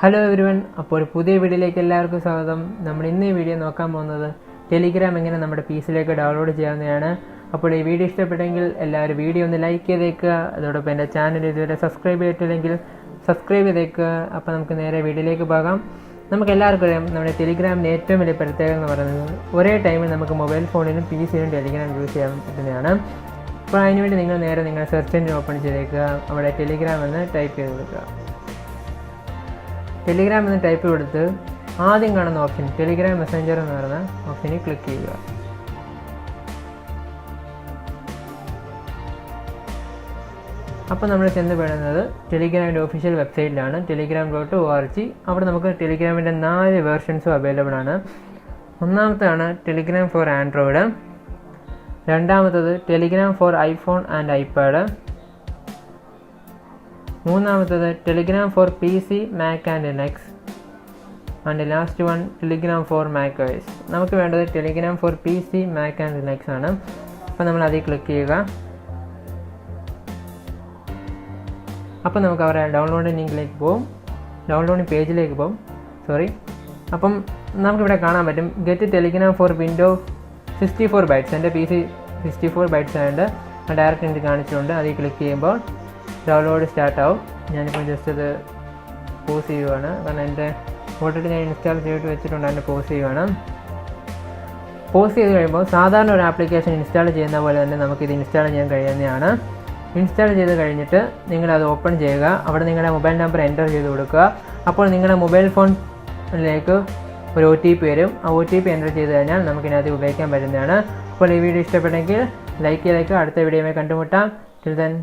Hello everyone, അപ്പോൾ പുതിയ വീഡിയോയിലേക്ക് എല്ലാവർക്കും സ്വാഗതം. നമ്മൾ ഇന്ന് ഈ വീഡിയോ നോക്കാൻ പോകുന്നത് ടെലിഗ്രാം എങ്ങനെ നമ്മുടെ പീസിലേക്ക് ഡൗൺലോഡ് ചെയ്യാവുന്നതാണ്. അപ്പോൾ ഈ വീഡിയോ ഇഷ്ടപ്പെട്ടെങ്കിൽ എല്ലാവരും വീഡിയോ ഒന്ന് ലൈക്ക് ചെയ്തേക്കുക. അതോടൊപ്പം എൻ്റെ ചാനൽ ഇതുവരെ സബ്സ്ക്രൈബ് ചെയ്തിട്ടില്ലെങ്കിൽ സബ്സ്ക്രൈബ് ചെയ്തേക്കുക. അപ്പോൾ നമുക്ക് നേരെ വീഡിയോയിലേക്ക് പോകാം. നമുക്ക് എല്ലാവർക്കും അറിയാം, നമ്മുടെ ടെലിഗ്രാമിൻ്റെ ഏറ്റവും വലിയ പ്രത്യേകത എന്ന് പറയുന്നത് ഒരേ ടൈമിൽ നമുക്ക് മൊബൈൽ ഫോണിലും പി സിയിലും ടെലിഗ്രാം യൂസ് ചെയ്യാൻ പറ്റുന്നതാണ്. അപ്പോൾ അതിനുവേണ്ടി നിങ്ങൾ നേരെ നിങ്ങളുടെ സെർച്ച് എഞ്ചിൻ ഓപ്പൺ ചെയ്തേക്കുക. അവിടെ ടെലിഗ്രാം എന്ന് ടൈപ്പ് ചെയ്ത് കൊടുക്കുക. ടെലിഗ്രാം എന്ന് ടൈപ്പ് കൊടുത്ത് ആദ്യം കാണുന്ന ഓപ്ഷൻ ടെലിഗ്രാം മെസ്സഞ്ചർ എന്ന് പറയുന്ന ഓപ്ഷനിൽ ക്ലിക്ക് ചെയ്യുക. അപ്പോൾ നമ്മൾ ചെന്ന് പെടുന്നത് ടെലിഗ്രാമിൻ്റെ ഒഫീഷ്യൽ വെബ്സൈറ്റിലാണ്, telegram.org. അവിടെ നമുക്ക് ടെലിഗ്രാമിൻ്റെ 4 വേർഷൻസും അവൈലബിൾ ആണ്. ഒന്നാമത്താണ് ടെലിഗ്രാം ഫോർ ആൻഡ്രോയിഡ്, രണ്ടാമത്തത് Telegram for iPhone and iPad, മൂന്നാമത്തത് Telegram for P C, Mac and Linux, and last one Telegram for Mac OS. നമുക്ക് വേണ്ടത് Telegram for P C, Mac and Linux ആണ്. അപ്പോൾ നമ്മൾ അതിൽ ക്ലിക്ക് ചെയ്യുക. അപ്പോൾ നമുക്ക് അവരുടെ ഡൗൺലോഡിംഗ് ലിങ്കിലേക്ക് പോകും, ഡൗൺലോഡിംഗ് പേജിലേക്ക് പോകും. അപ്പം നമുക്കിവിടെ കാണാൻ പറ്റും get Telegram for window 64 bytes. എൻ്റെ പി സി 64 ബൈറ്റ്സ് ആയതുകൊണ്ട് ഡയറക്റ്റ് എനിക്ക് കാണിച്ചിട്ടുണ്ട്. അതിൽ ക്ലിക്ക് ചെയ്യുമ്പോൾ ഡൗൺലോഡ് സ്റ്റാർട്ട് ആവും. ഞാനിപ്പോൾ ജസ്റ്റ് ഇത് പോസ് ചെയ്യുവാണ്, കാരണം എൻ്റെ ഓൾറെഡി ഞാൻ ഇൻസ്റ്റാൾ ചെയ്തിട്ട് വെച്ചിട്ടുണ്ട്. അതിൻ്റെ പോസ് ചെയ്യുവാണ്. പോസ് ചെയ്ത് കഴിയുമ്പോൾ സാധാരണ ഒരു ആപ്ലിക്കേഷൻ ഇൻസ്റ്റാൾ ചെയ്യുന്ന പോലെ തന്നെ നമുക്കിത് ഇൻസ്റ്റാൾ ചെയ്യാൻ കഴിയുന്നതാണ്. ഇൻസ്റ്റാൾ ചെയ്ത് കഴിഞ്ഞിട്ട് നിങ്ങളത് ഓപ്പൺ ചെയ്യുക. അവിടെ നിങ്ങളുടെ മൊബൈൽ നമ്പർ എൻ്റർ ചെയ്ത് കൊടുക്കുക. അപ്പോൾ നിങ്ങളുടെ മൊബൈൽ ഫോണിലേക്ക് ഒരു OTP വരും. ആ OTP എൻ്റർ ചെയ്ത് കഴിഞ്ഞാൽ നമുക്കിതിനകത്ത് ഉപയോഗിക്കാൻ പറ്റുന്നതാണ്. അപ്പോൾ ഈ വീഡിയോ ഇഷ്ടപ്പെട്ടെങ്കിൽ ലൈക്ക് ചെയ്തേക്കുക. അടുത്ത വീഡിയോയുമായി കണ്ടുമുട്ടാം. Till then